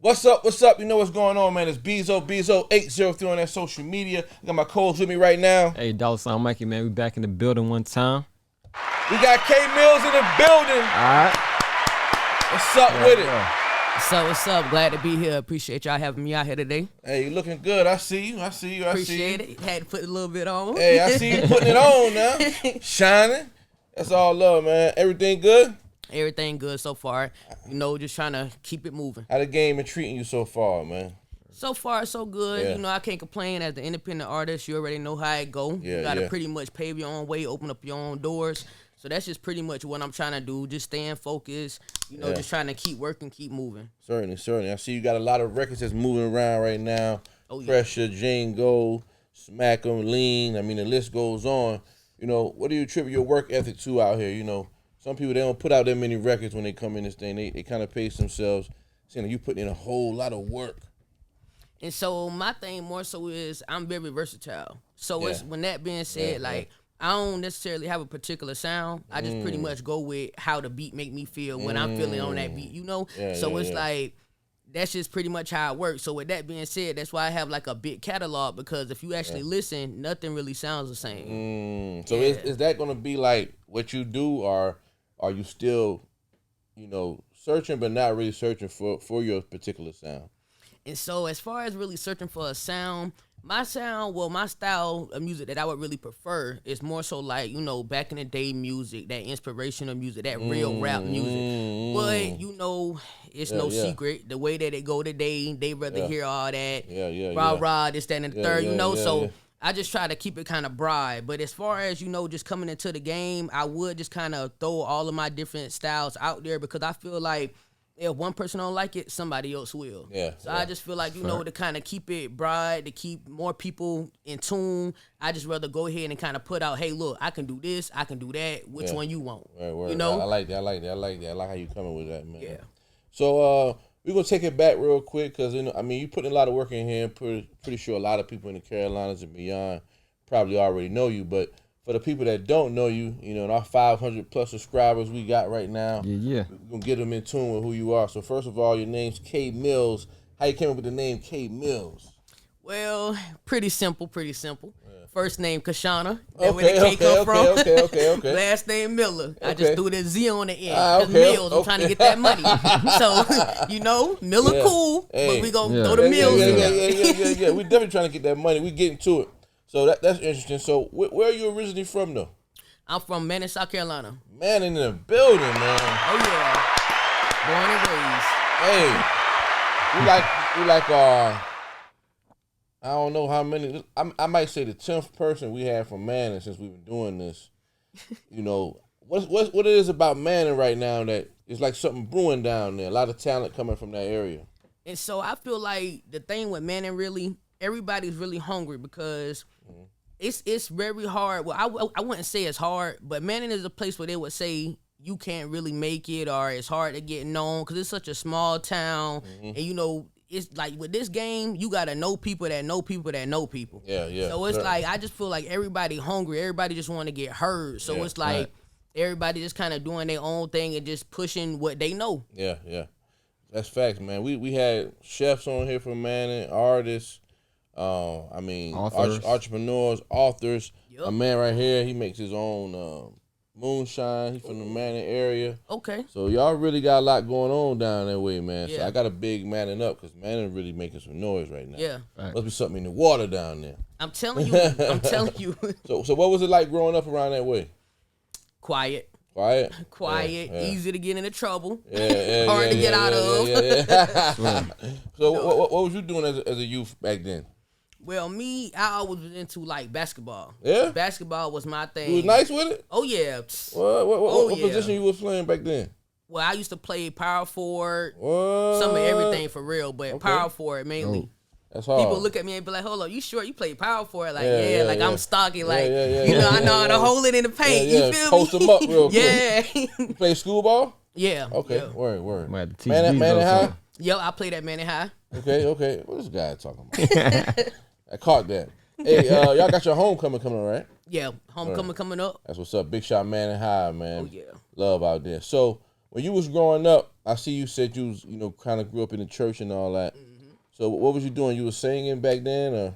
What's up? What's up? You know what's going on, man. It's Bezo803 on that social media. I got my codes with me right now. Hey, $sign Mikey, man. We back in the building one time. We got Millz in the building. All right. What's up with it? What's up? Glad to be here. Appreciate y'all having me out here today. Hey, you looking good. I see you. Appreciate it. Had to put a little bit on. Hey, I see you putting it on now. Shining. That's all love, man. Everything good? Everything good so far. You know, just trying to keep it moving. How the game been treating you so far, man? So far, so good. Yeah. You know, I can't complain. As the independent artist, you already know how it go. Yeah, you got to pretty much pave your own way, open up your own doors. So that's just pretty much what I'm trying to do. Just staying focused. You know, just trying to keep working, keep moving. Certainly. I see you got a lot of records that's moving around right now. Oh, yeah. Pressure, Jane Go, Smack 'em, Lean. I mean, the list goes on. You know, what do you attribute your work ethic to out here? You know, some people, they don't put out that many records when they come in this thing. They kind of pace themselves, saying that you putting in a whole lot of work. And so my thing more so is I'm very versatile. So it's when that being said, I don't necessarily have a particular sound. I just pretty much go with how the beat make me feel when I'm feeling on that beat, you know? Like, that's just pretty much how it works. So with that being said, that's why I have like a big catalog, because if you actually listen, nothing really sounds the same. So is that going to be like what you do, or are you still, you know, searching but not really searching for your particular sound? And so as far as really searching for a sound, my style of music that I would really prefer is more so like, you know, back in the day music, that inspirational music, that real rap music. But, you know, it's no secret. The way that it go today, they rather hear all that rah, this, that, and the third, you know. So I just try to keep it kind of broad. But as far as, you know, just coming into the game, I would just kind of throw all of my different styles out there, because I feel like if one person don't like it, somebody else will. So I just feel like, you know, to kind of keep it broad, to keep more people in tune, I just rather go ahead and kind of put out, hey, look, I can do this, I can do that. Which one you want? Right. You know? I like that. I like how you coming with that, man. Yeah. So we're going to take it back real quick, because, you know, I mean, you putting a lot of work in here. Pretty sure a lot of people in the Carolinas and beyond probably already know you. But for the people that don't know you, you know, and our 500 plus subscribers we got right now, we're going to get them in tune with who you are. So first of all, your name's Millz. How you came up with the name Millz? Well, pretty simple. First name Kashana. That's where the K come from. Okay. Last name Miller. I just threw the Z on the end. Because Millz, I'm trying to get that money. So, you know, Miller cool, but we going to throw the Millz in there. Yeah. We definitely trying to get that money. We getting to it. So that's interesting. So where are you originally from, though? I'm from Manning, South Carolina. Man, in the building, man. Oh, yeah. Born and raised. Hey, we like I don't know how many. I might say the 10th person we have from Manning since we've been doing this. You know, what it is about Manning right now that is like something brewing down there. A lot of talent coming from that area. And so I feel like the thing with Manning, really, everybody's really hungry, because it's very hard. Well, I wouldn't say it's hard, but Manning is a place where they would say you can't really make it, or it's hard to get known, because it's such a small town. And, you know, it's like with this game, you got to know people that know people that know people. Yeah. So it's like, I just feel like everybody hungry. Everybody just want to get heard. So it's like everybody just kind of doing their own thing and just pushing what they know. Yeah. That's facts, man. We had chefs on here from Manning, artists, entrepreneurs, authors. Yep. A man right here, he makes his own moonshine. He's from the Manning area. Okay. So y'all really got a lot going on down that way, man. Yeah. So I got a big Manning up, because Manning really making some noise right now. Yeah. Must be something in the water down there. I'm telling you. So what was it like growing up around that way? Quiet, Yeah. easy to get into trouble, Yeah, hard to get out of. Yeah. So what was you doing as a youth back then? Well, me, I always was into like basketball. Yeah? Basketball was my thing. You was nice with it? Oh, yeah. What position you was playing back then? Well, I used to play power forward, What? some of everything for real, but power forward mainly. That's hard. People look at me and be like, hold up, you sure you play power forward? Like, I'm stocky. Like, I know how to hold it in the paint. You feel Post me? them up real quick. Yeah. You play school ball? Yeah. Okay, Yeah. word. Might have to teach Manning these High? Yo, I played at Manning High. Okay. What this guy talking about? I caught that. Hey, y'all got your homecoming coming, right? Yeah, homecoming coming up. That's what's up. Big shot Manning High, man. Oh, yeah. Love out there. So when you was growing up, I see you said you was, kind of grew up in the church and all that. Mm-hmm. So what was you doing? You was singing back then, or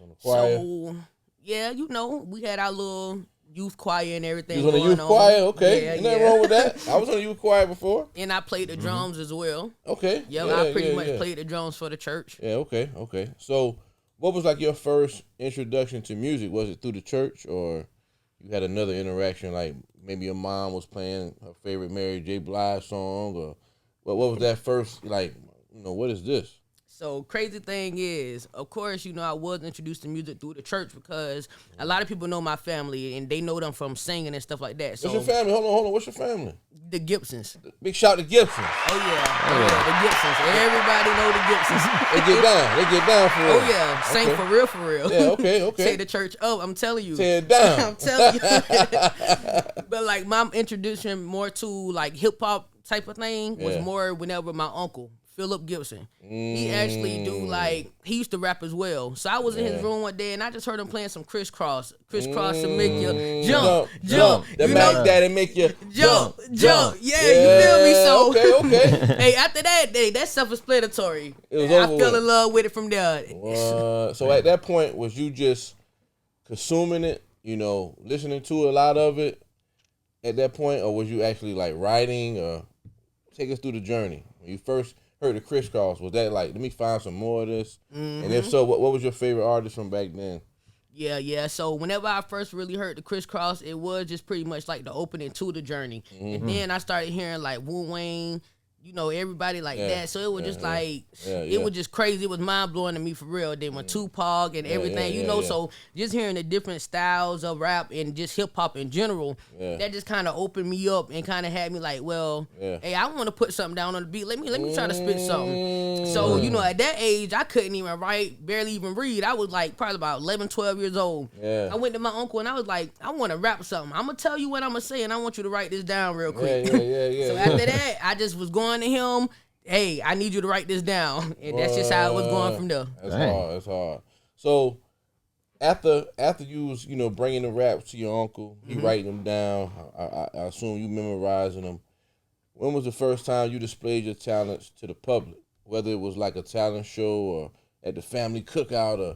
on the choir? So yeah, we had our little youth choir and everything. You was on the youth choir? Okay. Ain't nothing wrong with that. I was on the youth choir before. And I played the drums as well. Okay. Yeah, I pretty much played the drums for the church. Yeah, okay. So what was like your first introduction to music? Was it through the church, or you had another interaction, like maybe your mom was playing her favorite Mary J. Blige song, or what was that first, like, what is this? So crazy thing is, of course, I was introduced to music through the church because a lot of people know my family and they know them from singing and stuff like that. So what's your family? Hold on. What's your family? The Gibsons. Big shout to Gibsons. Oh yeah, the Gibsons. Everybody know the Gibsons. They get down for real. Oh yeah, sing okay. for real. Yeah, okay. Say the church up. I'm telling you. Tear it down. I'm telling you. But like my introduction more to like hip hop type of thing was more whenever my uncle Philip Gibson. He actually he used to rap as well. So I was in his room one day and I just heard him playing some crisscross to make you jump. The Mac Daddy make you jump. Yeah, you feel me? So okay. Hey, after that day, that self-explanatory. I fell in love with it from there. So at that point, was you just consuming it, listening to a lot of it at that point, or was you actually like writing? Or take us through the journey when you first heard the crisscross. Was that like, let me find some more of this? Mm-hmm. And if so, what was your favorite artist from back then? Yeah. So whenever I first really heard the crisscross, it was just pretty much like the opening to the journey. Mm-hmm. And then I started hearing like Wu Wayne, everybody like that. So it was just it was just crazy. It was mind blowing to me for real. Then when Tupac and everything, so just hearing the different styles of rap and just hip hop in general, that just kind of opened me up and kind of had me like, hey, I want to put something down on the beat. Let me try to spit something. So, at that age, I couldn't even write, barely even read. I was like probably about 11, 12 years old. Yeah. I went to my uncle and I was like, I want to rap something. I'm going to tell you what I'm going to say and I want you to write this down real quick. Yeah. So after that, I just was going to him, hey, I need you to write this down. And that's just how it was going from there. That's hard. So after you was, bringing the raps to your uncle, he writing them down, I assume you memorizing them. When was the first time you displayed your talents to the public? Whether it was like a talent show or at the family cookout, or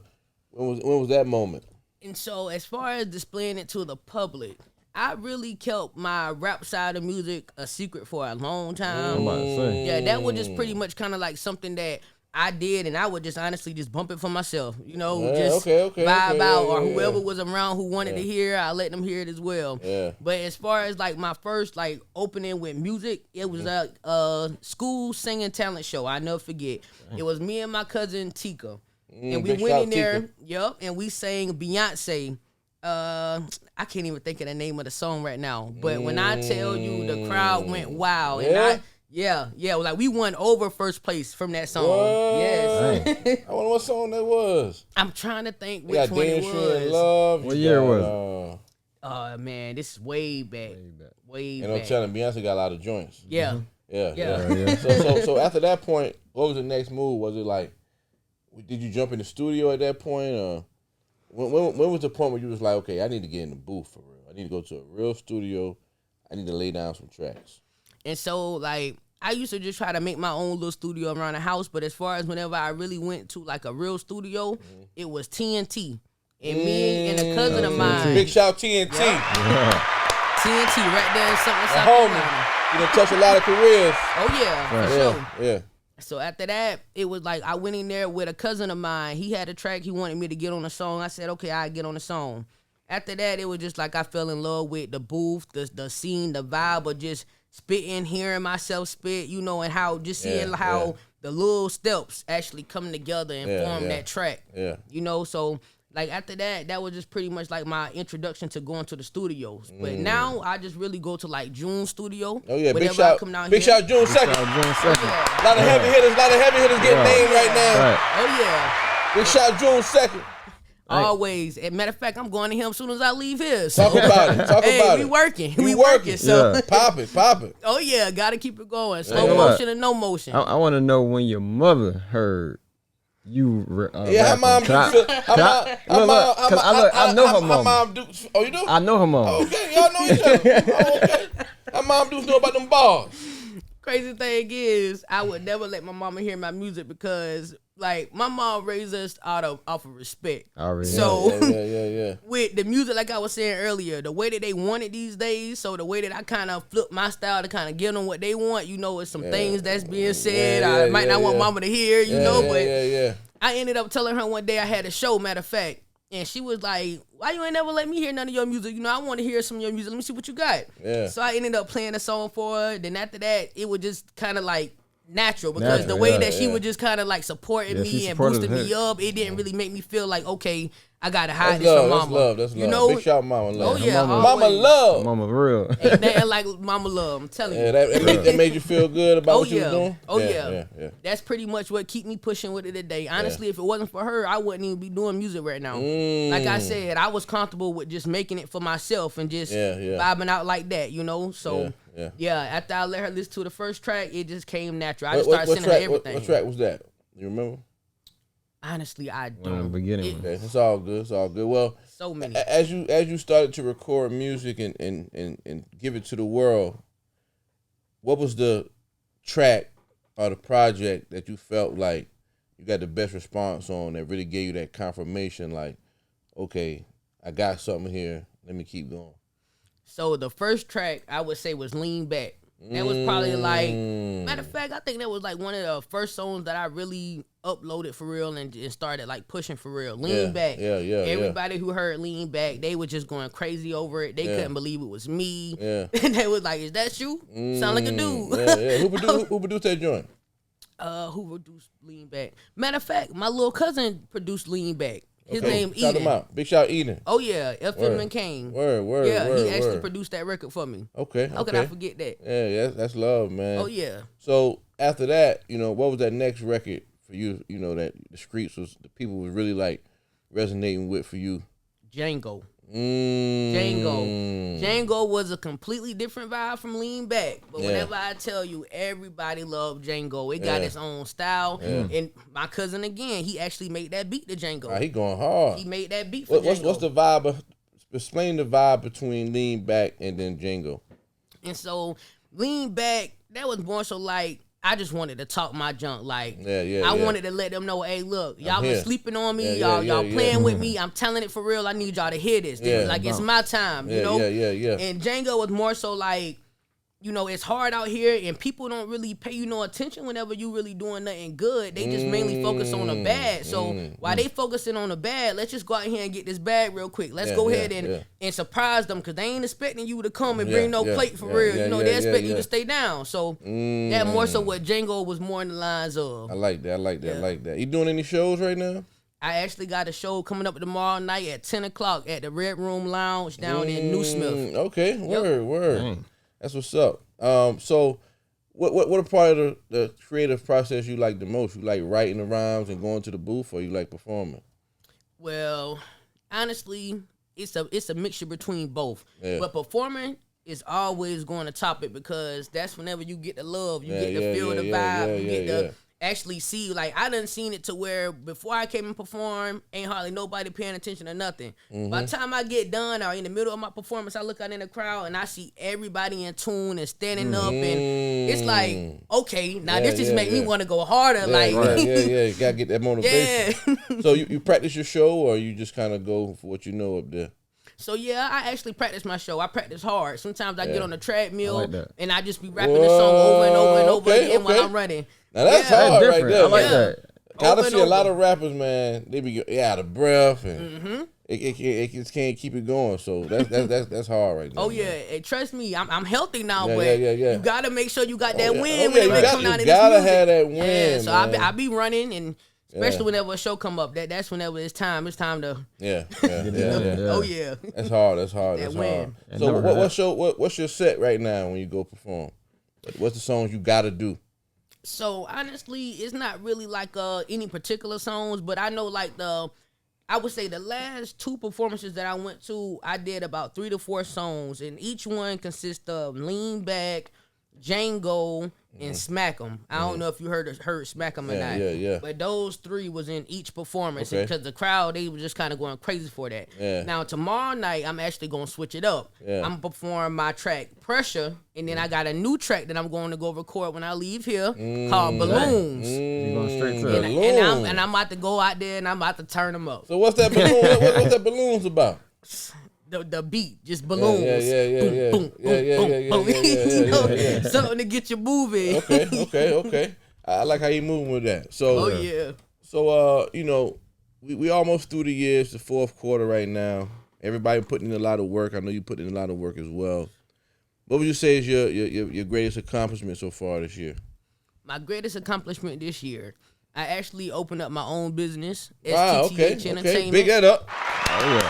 when was that moment? And so as far as displaying it to the public, I really kept my rap side of music a secret for a long time. Yeah, that was just pretty much kind of like something that I did, and I would just honestly just bump it for myself, vibe out, or whoever was around who wanted to hear, I let them hear it as well. Yeah. But as far as like my first like opening with music, it was a school singing talent show. I never forget. It was me and my cousin Tika, and we went in there, and we sang Beyonce. I can't even think of the name of the song right now, but when I tell you the crowd went wild, and like we won over first place from that song. What? Yes. I wonder what song that was. I'm trying to think which one it was. Love. What year was it? Man, this is way back. Way back. And I'm telling you, Beyonce got a lot of joints. Yeah. Yeah. So after that point, what was the next move? Was it like, did you jump in the studio at that point, or when was the point where you was like, okay, I need to get in the booth for real. I need to go to a real studio. I need to lay down some tracks. And so, like, I used to just try to make my own little studio around the house. But as far as whenever I really went to, like, a real studio, it was TNT. And me and a cousin of mine. Big shout TNT. Yeah. TNT right there in something. Homie. You done touched a lot of careers. Oh, yeah. For sure. Yeah. So after that, it was like I went in there with a cousin of mine. He had a track. He wanted me to get on the song. I said, okay, I'll get on the song. After that, it was just like I fell in love with the booth, the scene, the vibe of just spitting, hearing myself spit, and how just seeing how the little steps actually come together and form that track. Yeah. So like after that, that was just pretty much like my introduction to going to the studios. But now I just really go to like June studio. Oh yeah, big shout June 2nd. A lot of heavy hitters getting named right now. Right. Oh yeah. Big shout June 2nd. Always. As a matter of fact, I'm going to him as soon as I leave here. So. Talk about it. We working. We working. So pop it. Oh yeah, gotta keep it going. Slow motion and no motion. I want to know when your mother heard you. Her mom do. I know her mom. Her mom do. Oh, you do? I know her mom. Okay, y'all know each other. Okay. Her mom dudes know about them bars? Crazy thing is, I would never let my mama hear my music because, like, my mom raised us off of respect. Already. So, Yeah. with the music, like I was saying earlier, the way that they want it these days, so the way that I kind of flip my style to kind of give them what they want, you know, it's some things that's being said I might not want mama to hear, you know, but I ended up telling her one day I had a show, matter of fact, and she was like, why you ain't never let me hear none of your music? You know, I want to hear some of your music. Let me see what you got. Yeah. So I ended up playing a song for her. Then after that, it was just kind of like natural because the way that she was just kind of like supporting me and boosting me up, it didn't really make me feel like, okay, I gotta hide this from mama. That's love. You know? Big shout mama love. Oh yeah, mama love. Mama real. Ain't nothing like mama love. I'm telling you. Yeah, that made you feel good about what you was doing. Oh yeah. That's pretty much what keep me pushing with it today. Honestly, if it wasn't for her, I wouldn't even be doing music right now. Like I said, I was comfortable with just making it for myself and just vibing out like that, you know. So after I let her listen to the first track, it just came natural. I just started sending her everything. What track was that? You remember? Honestly, I don't. In the beginning. Okay, it's all good. It's all good. Well, so many. As you started to record music and give it to the world, what was the track or the project that you felt like you got the best response on that really gave you that confirmation? Like, okay, I got something here. Let me keep going. So the first track I would say was "Lean Back." That was probably like, matter of fact, I think that was like one of the first songs that I really uploaded for real and started like pushing for real. Lean Back. Everybody who heard Lean Back, they were just going crazy over it. They couldn't believe it was me. And they was like, is that you? Sound like a dude. Who produced that joint? Who produced Lean Back? Matter of fact, my little cousin produced Lean Back. His name Shout Eden. him out. Big shout Eden. Oh yeah, FM and Kane. Word. Yeah, he actually produced that record for me. Okay. How could I forget that? Yeah, that's love, man. Oh yeah. So after that, you know, what was that next record for you? You know, that the streets was the people was really like resonating with for you. Django. Django was a completely different vibe from Lean Back. But whenever I tell you, everybody loved Django. It got its own style. And my cousin, again, he actually made that beat to Django. He going hard. He made that beat for Django. What's the vibe? Explain the vibe between Lean Back and then Django. And so Lean Back, that was more so like, I just wanted to talk my junk. Like, I wanted to let them know, hey, look, y'all been sleeping on me. Y'all playing with me. I'm telling it for real. I need y'all to hear this. Like, it's my time, you know? And Django was more so like, you know, it's hard out here and people don't really pay you no attention whenever you really doing nothing good. They just mainly focus on the bad. So while they focusing on the bad, let's just go out here and get this bag real quick. Let's go ahead and surprise them because they ain't expecting you to come and bring no plate for real. You know, they expect you to stay down. So that more so what Django was more in the lines of. I like that. You doing any shows right now? I actually got a show coming up tomorrow night at 10 o'clock at the Red Room Lounge down in New Smith. Okay, word. That's what's up. So what a part of the creative process you like the most? You like writing the rhymes and going to the booth, or you like performing? Well, honestly, it's a mixture between both. But performing is always going to top it because that's whenever you get the love, you get to feel the vibe, you get to actually see. Like, I done seen it to where before I came and perform, ain't hardly nobody paying attention to nothing. By the time I get done or in the middle of my performance, I look out in the crowd and I see everybody in tune and standing up, and it's like, okay, now this just make me want to go harder. You gotta get that motivation. So you practice your show, or you just kind of go for what you know up there? So I actually practice my show. I practice hard. Sometimes I get on the treadmill and I just be rapping the song over and over and over again while I'm running. Now that's hard right there. I like that. I see a lot of rappers, man. They be out of breath and it just can't keep it going. So that's hard right now. Oh yeah, and trust me, I'm healthy now, but you gotta make sure you got that win when you it come out in this music. You gotta have that win. So I be running, and especially whenever a show come up, that's whenever it's time to oh yeah. That's hard. So what's your set right now when you go perform? What's the songs you gotta do? So honestly, it's not really like any particular songs, but I know like I would say the last 2 performances that I went to, I did about 3 to 4 songs, and each one consists of Lean Back, Django, and Smack 'em. I don't know if you heard Smack 'em or not. Yeah. But those 3 was in each performance Okay. because the crowd, they were just kind of going crazy for that. Yeah. Now tomorrow night, I'm actually gonna switch it up. Yeah. I'm gonna perform my track Pressure, and then I got a new track that I'm going to go record when I leave here called Balloons. You going straight to And I'm about to go out there and I'm about to turn them up. So what's that balloon? what's that balloons about? The beat, just balloons. Yeah. Boom, something to get you moving. Okay. I like how you moving with that. So, you know, we almost through the year. It's the 4th quarter right now. Everybody putting in a lot of work. I know you putting in a lot of work as well. What would you say is your greatest accomplishment so far this year? My greatest accomplishment this year, I actually opened up my own business. Wow, STTH Entertainment. Big that up. Oh yeah.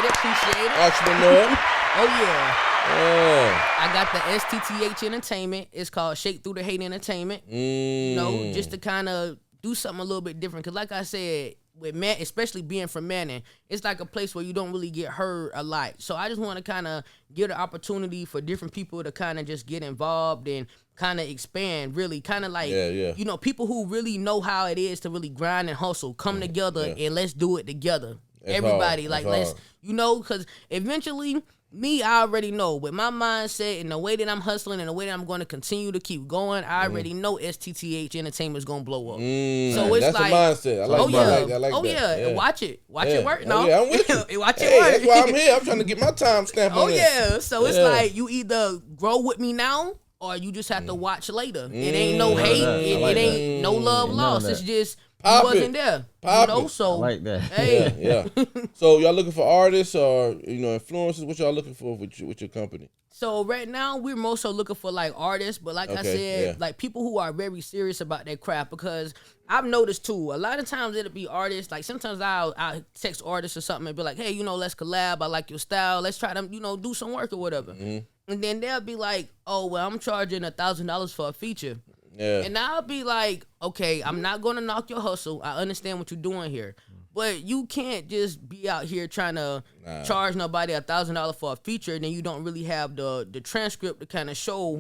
Appreciate it. Entrepreneur. Oh yeah. Oh. I got the STTH Entertainment. It's called Shake Through the Hate Entertainment. You know, just to kind of do something a little bit different. Cause like I said, with man, especially being from Manning, it's like a place where you don't really get heard a lot. So I just want to kind of give the opportunity for different people to kind of just get involved and kind of expand, really kind of like, you know, people who really know how it is to really grind and hustle, come together and let's do it together. That's Everybody, hard. like, That's let's, hard. you know, because eventually, me, I already know with my mindset and the way that I'm hustling and the way that I'm going to continue to keep going, I already know STTH Entertainment is going to blow up. So it's that's like, the mindset. I like that. I like oh that. yeah, watch it work. Oh, No, yeah, I'm with you. watch it Hey, work. that's why I'm here. I'm trying to get my time stamp on Oh it. yeah, so it's like you either grow with me now or you just have to watch later. It ain't no hate. It ain't no love lost. It's just Pop you wasn't it. there. Pop You know, it. so I like that. hey, Yeah. So y'all looking for artists or influencers? What y'all looking for with your company? So right now we're more so looking for like artists, but like I said, like people who are very serious about their craft, because I've noticed too, a lot of times it'll be artists, like sometimes I'll text artists or something and be like, hey, let's collab, I like your style, let's try to, do some work or whatever. And then they'll be like, oh, well, I'm charging $1,000 for a feature. Yeah. And I'll be like, okay, I'm not going to knock your hustle. I understand what you're doing here. But you can't just be out here trying to charge nobody $1,000 for a feature, and then you don't really have the transcript to kind of show,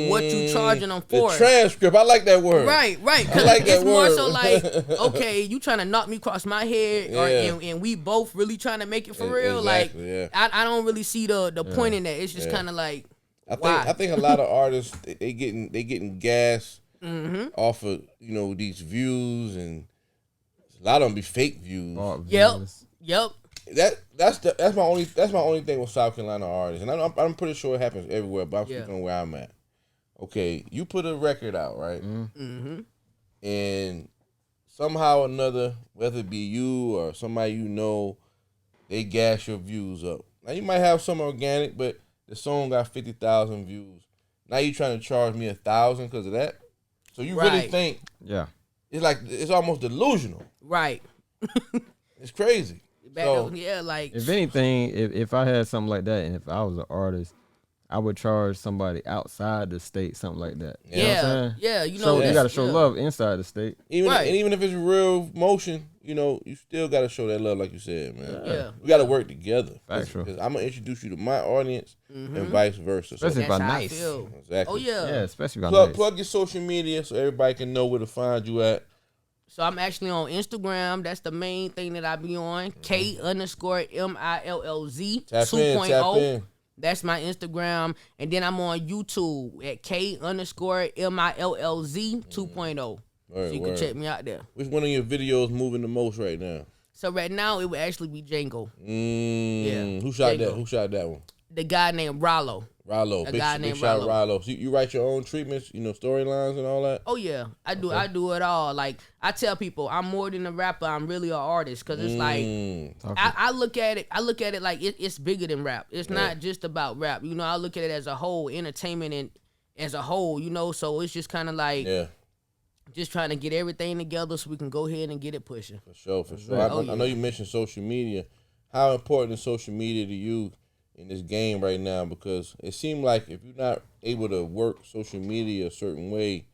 what you charging them for. The transcript, I like that word. Right. Because like that it's more word. so like, okay, you trying to knock me across my head, and we both really trying to make it for real. Exactly, like, I don't really see the point in that. It's just kind of like, I think a lot of artists they getting gas off of these views, and a lot of them be fake views. Yep. That's my only thing with South Carolina artists, and I'm pretty sure it happens everywhere, but I'm speaking on where I'm at. Okay, you put a record out, right? And somehow or another, whether it be you or somebody they gas your views up. Now you might have some organic, but the song got 50,000 views. Now you trying to charge me 1,000 because of that? So you really think it's almost delusional. Right. It's crazy. If anything, if I had something like that, and if I was an artist, I would charge somebody outside the state something like that. You know what I'm saying? So you gotta show love inside the state. Even if it's real motion, you still gotta show that love, like you said, man. We gotta work together. Factual. Because I'm gonna introduce you to my audience and vice versa. Especially if I'm nice. Exactly. Oh yeah. Yeah, especially if I'm nice. Plug your social media so everybody can know where to find you at. So I'm actually on Instagram. That's the main thing that I be on. K_MILLZ 2.0. That's my Instagram. And then I'm on YouTube at K_MILLZ 2.0. So you can check me out there. Which one of your videos moving the most right now? So right now it would actually be Django. Who shot that? Who shot that one? The guy named Rollo. Rollo. Big shot Rollo. So you write your own treatments, storylines and all that? Oh yeah, I do. Okay. I do it all. Like I tell people, I'm more than a rapper. I'm really an artist, because it's like I look at it. I look at it like it's bigger than rap. It's not just about rap. I look at it as a whole, entertainment and as a whole. So it's just kind of like just trying to get everything together so we can go ahead and get it pushing. For sure. I know you mentioned social media. How important is social media to you in this game right now? Because it seems like if you're not able to work social media a certain way,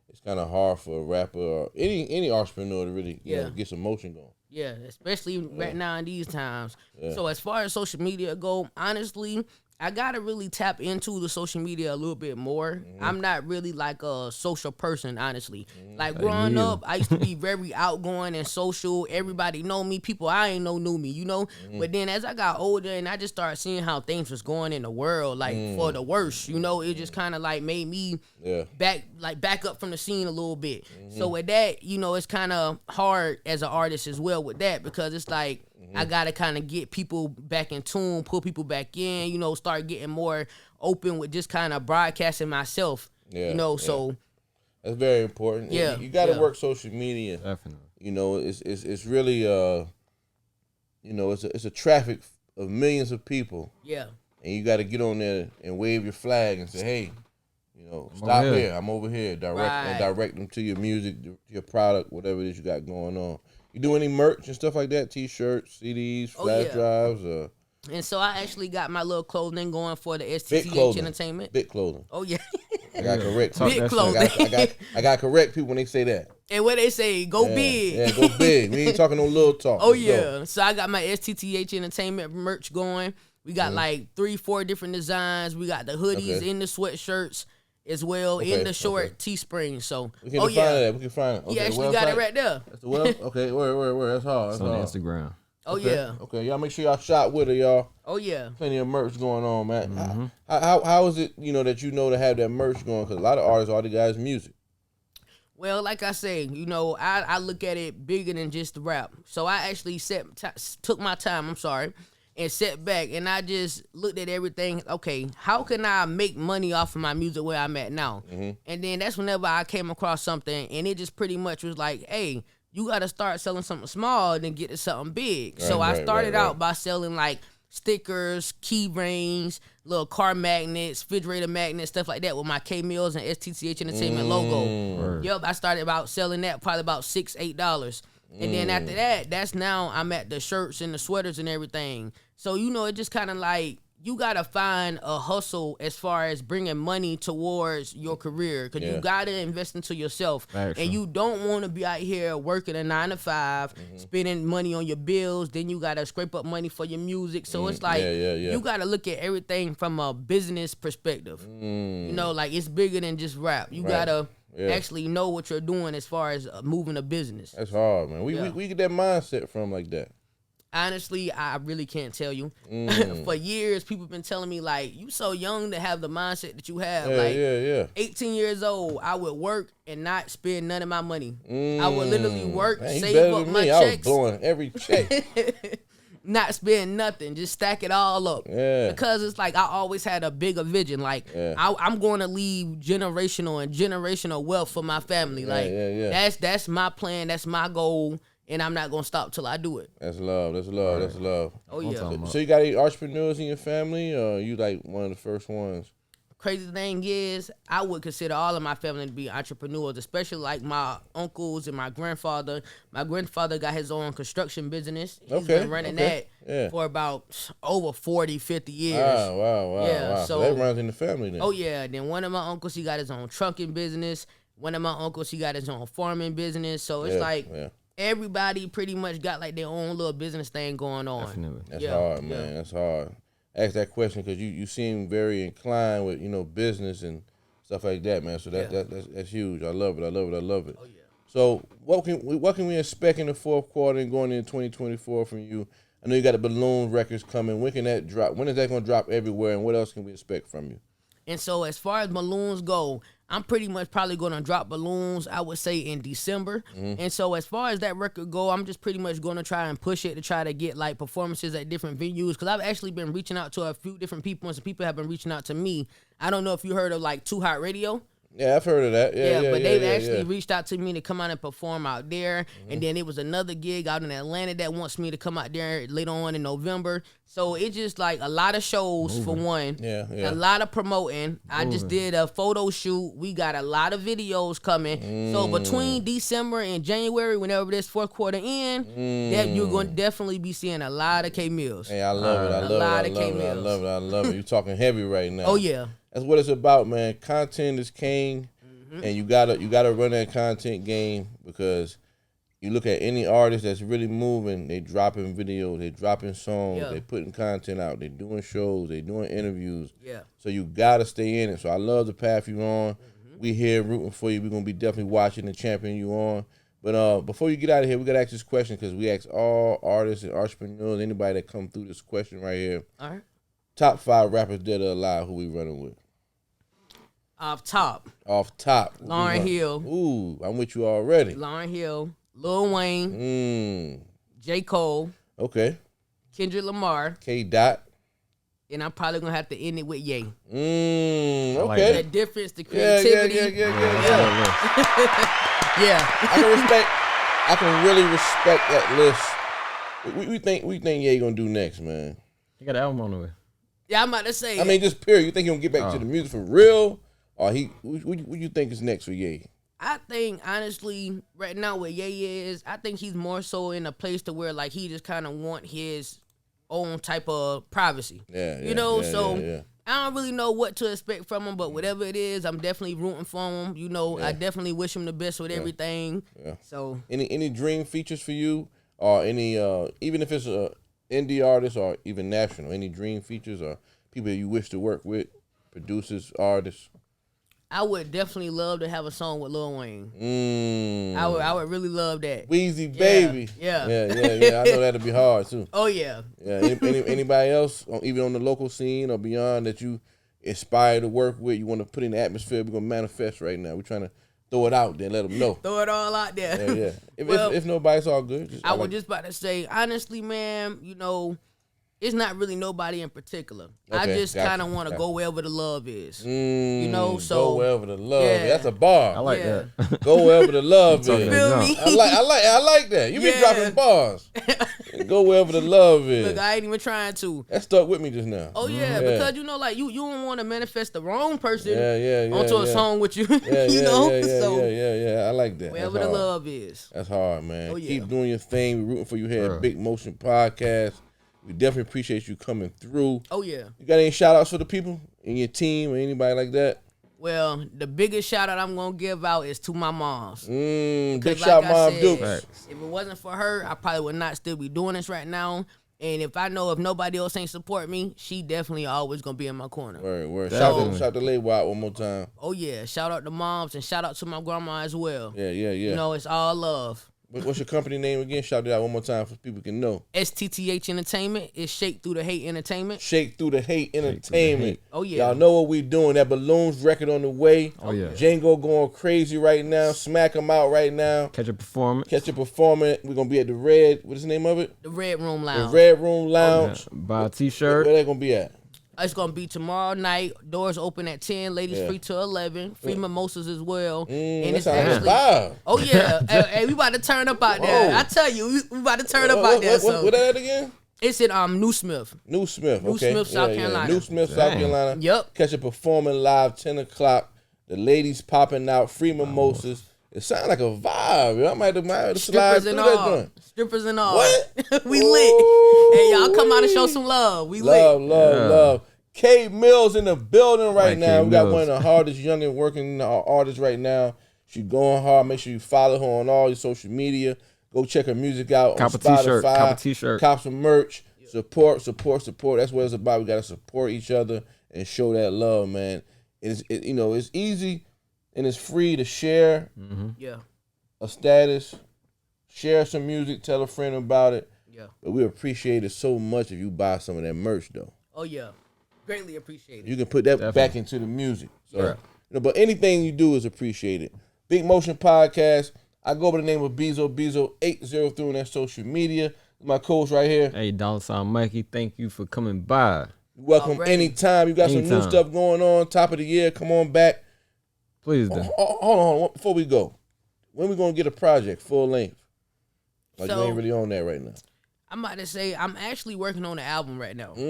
it's kind of hard for a rapper or any entrepreneur to really get some motion going. Yeah, especially right now in these times. So as far as social media go, honestly, I gotta really tap into the social media a little bit more. I'm not really like a social person, honestly. Like growing up, I used to be very outgoing and social. Everybody know me. People I ain't know knew me, you know. But then as I got older and I just started seeing how things was going in the world, like for the worst, you know, it just kind of like made me back up from the scene a little bit. So with that, you know, it's kind of hard as an artist as well with that, because it's like I gotta kind of get people back in tune, pull people back in, you know, start getting more open with just kind of broadcasting myself, you know. So that's very important. Yeah, you got to work social media. Definitely. You know, it's really you know, it's a traffic of millions of people. Yeah. And you got to get on there and wave your flag and say, hey, you know, stop here. I'm over here. Direct them to your music, your product, whatever it is you got going on. You do any merch and stuff like that? T-shirts, CDs, flash drives? And so I actually got my little clothing going for the STTH Entertainment. Big clothing. Oh, yeah. I got correct. Big clothing. I got correct people when they say that. And what they say, go big. Yeah, go big. We ain't talking no little talk. Oh, yeah. So I got my STTH Entertainment merch going. We got like 3-4 different designs. We got the hoodies in the sweatshirts as well, in the short Teespring. So we can find that. We can find it. Okay, you actually got it right there. That's the web. Okay, where? That's hard. That's on hard. Instagram. Oh yeah. Okay, y'all make sure y'all shop with her, y'all. Oh yeah. Plenty of merch going on, man. How is it, you know, that to have that merch going? Because a lot of artists already got music. Well, like I say, you know, I look at it bigger than just the rap. So I actually took my time. And sat back and I just looked at everything. Okay, how can I make money off of my music where I'm at now? And then that's whenever I came across something, and it just pretty much was like, hey, you got to start selling something small, then get to something big. So I started out by selling like stickers, key rings, little car magnets, refrigerator magnets, stuff like that with my Millz and STTH Entertainment logo. Yep, I started about selling that probably about $6-8. And then after that, that's now I'm at the shirts and the sweaters and everything. So, you know, it just kind of like you got to find a hustle as far as bringing money towards your career, because you got to invest into yourself. And you don't want to be out here working a 9-to-5, spending money on your bills. Then you got to scrape up money for your music. So it's like you got to look at everything from a business perspective. You know, like it's bigger than just rap. You got to actually know what you're doing as far as moving a business. That's hard, man. We get that mindset from like that. Honestly, I really can't tell you. For years, people have been telling me, like, you so young to have the mindset that you have. 18 years old, I would work and not spend none of my money. I would literally work, save up my checks. I was blowing every check. Not spend nothing, just stack it all up. Because it's like I always had a bigger vision. Like, I'm going to leave generational wealth for my family. Like, that's my plan. That's my goal. And I'm not going to stop till I do it. That's love. That's love. That's love. Oh, yeah. So you got any entrepreneurs in your family, or you like one of the first ones? Crazy thing is, I would consider all of my family to be entrepreneurs, especially like my uncles and my grandfather. My grandfather got his own construction business. He's been running that for about over 40, 50 years. Wow. So that runs in the family then. Oh, yeah. Then one of my uncles, he got his own trucking business. One of my uncles, he got his own farming business. So it's everybody pretty much got like their own little business thing going on. Definitely. That's hard, man. That's hard. Ask that question because you seem very inclined with, you know, business and stuff like that, man. So that's huge. I love it. Oh yeah. So what can we expect in the fourth quarter and going into 2024 from you? I know you got the Balloon records coming. When can that drop? When is that going to drop everywhere? And what else can we expect from you? And so as far as Balloons go, I'm pretty much probably going to drop Balloons, I would say, in December. And so as far as that record go, I'm just pretty much going to try and push it to try to get, like, performances at different venues, because I've actually been reaching out to a few different people, and some people have been reaching out to me. I don't know if you heard of, like, Too Hot Radio. Yeah, I've heard of that. But they've actually reached out to me to come out and perform out there. And then it was another gig out in Atlanta that wants me to come out there later on in November. So it's just like a lot of shows for one. A lot of promoting. I just did a photo shoot. We got a lot of videos coming. So between December and January, whenever this fourth quarter ends, you're going to definitely be seeing a lot of Millz. Hey, I love it. I love it. You're talking heavy right now. Oh, yeah. That's what it's about, man. Content is king, and you gotta run that content game, because you look at any artist that's really moving, they dropping videos, they dropping songs, they putting content out, they doing shows, they doing interviews. Yeah. So you gotta stay in it. So I love the path you on. We here rooting for you. We're gonna be definitely watching and championing you on. But before you get out of here, we gotta ask this question because we ask all artists and entrepreneurs, anybody that come through this question right here. All right. Top 5 rappers dead or alive, who we running with? Off top. Lauryn Hill. Ooh, I'm with you already. Lauryn Hill, Lil Wayne, J. Cole. Okay. Kendrick Lamar. K. Dot. And I'm probably gonna have to end it with Ye. Okay. Like the difference, the creativity. Yeah. I can really respect that list. We think Ye gonna do next, man. He got an album on the way. Yeah, I'm about to say. I mean, just period. You think he gonna get back to the music for real, or what you think is next for Ye? I think honestly, right now what Ye is, I think he's more so in a place to where like he just kind of want his own type of privacy. Yeah. I don't really know what to expect from him, but whatever it is, I'm definitely rooting for him. I definitely wish him the best with everything. Yeah. So any dream features for you, or any even if it's a indie artist or even national, any dream features or people you wish to work with, producers, artists? I would definitely love to have a song with Lil Wayne. I would really love that. Weezy Baby. Yeah. I know that'd be hard too. Oh yeah. Yeah. Anybody else, even on the local scene or beyond, that you aspire to work with? You want to put in the atmosphere? We're gonna manifest right now. We're trying to throw it out there, let them know. Throw it all out there. Yeah. If nobody's all good. I was just about to say, honestly, man, it's not really nobody in particular. Okay, I just kind of want to go wherever the love is. So go wherever the love is. That's a bar. I like that. Go wherever the love is. Feel me? I like that. You be dropping bars. Go wherever the love is. Look, I ain't even trying to. That stuck with me just now. Oh yeah, because you don't want to manifest the wrong person onto a yeah. song with you. Yeah. I like that. Wherever the love is. That's hard, man. Oh, yeah. Keep doing your thing. We're rooting for you here at Big Motion Podcast. We definitely appreciate you coming through. Oh, yeah. You got any shout-outs for the people in your team or anybody like that? Well, the biggest shout-out I'm going to give out is to my moms. Big shout Mom Dukes. If it wasn't for her, I probably would not still be doing this right now. And if nobody else ain't support me, she definitely always going to be in my corner. Word. Shout the label out one more time. Oh, yeah. Shout out to moms and shout out to my grandma as well. Yeah. It's all love. What's your company name again? Shout it out one more time for people can know. STTH Entertainment. It's Shake Through the Hate Entertainment. Shake Through the Hate Entertainment. Oh, yeah. Y'all know what we doing. That Balloons record on the way. Oh, yeah. Django going crazy right now. Smack him out right now. Catch a performance. We're going to be at the Red. What's the name of it? The Red Room Lounge. The Red Room Lounge. Buy a t-shirt. Where they going to be at? It's going to be tomorrow night. Doors open at 10. Ladies free till 11. Free mimosas as well. And it's actually... Oh, yeah. hey, we about to turn up out there. I tell you, we about to turn up out there. What that again? It's in New Smith. New Smith, South Carolina. New Smith, South Carolina. Yep. Catch it performing live, 10 o'clock. The ladies popping out, free mimosas. It sounds like a vibe. I might have to slide through that joint. Strippers and all. What? We lit. Hey, y'all come out and show some love. We lit. Love. K Millz in the building right now. We got one of the hardest young and working artists right now. She's going hard. Make sure you follow her on all your social media. Go check her music out on Spotify. Cop a t-shirt. Cop some merch. Support. That's what it's about. We got to support each other and show that love, man. It's easy and it's free to share a status, share some music, tell a friend about it. Yeah. But we appreciate it so much if you buy some of that merch, though. Oh, yeah. Greatly appreciated. You can put that back into the music. So, but anything you do is appreciated. Big Motion Podcast. I go by the name of Bezo803 on that social media. My coach right here. Hey, $sign Mikey. Thank you for coming by. You're welcome anytime. You got some new stuff going on. Top of the year. Come on back. Please do. Hold on. Before we go, when we gonna get a project full length? Like you ain't really on that right now. I'm about to say I'm actually working on an album right now. So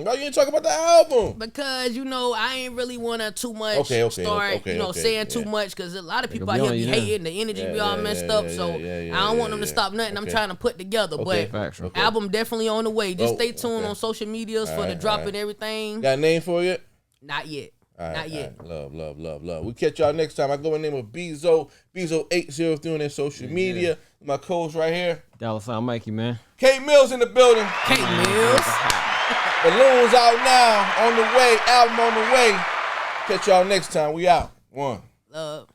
why you ain't talk about the album? Because I ain't really wanna too much saying too much because a lot of people out here be hating, the energy be all messed up. So I don't want them to stop nothing. I'm trying to put together, but album definitely on the way. Just stay tuned on social medias for the drop and everything. Got a name for it? Not yet. Not yet. Love. We catch y'all next time. I go in the name of Bezo803 on their social media. My coach right here. $, Mikey, man. K Millz in the building. K Millz. Balloons out now. On the way. Album on the way. Catch y'all next time. We out. One. Love.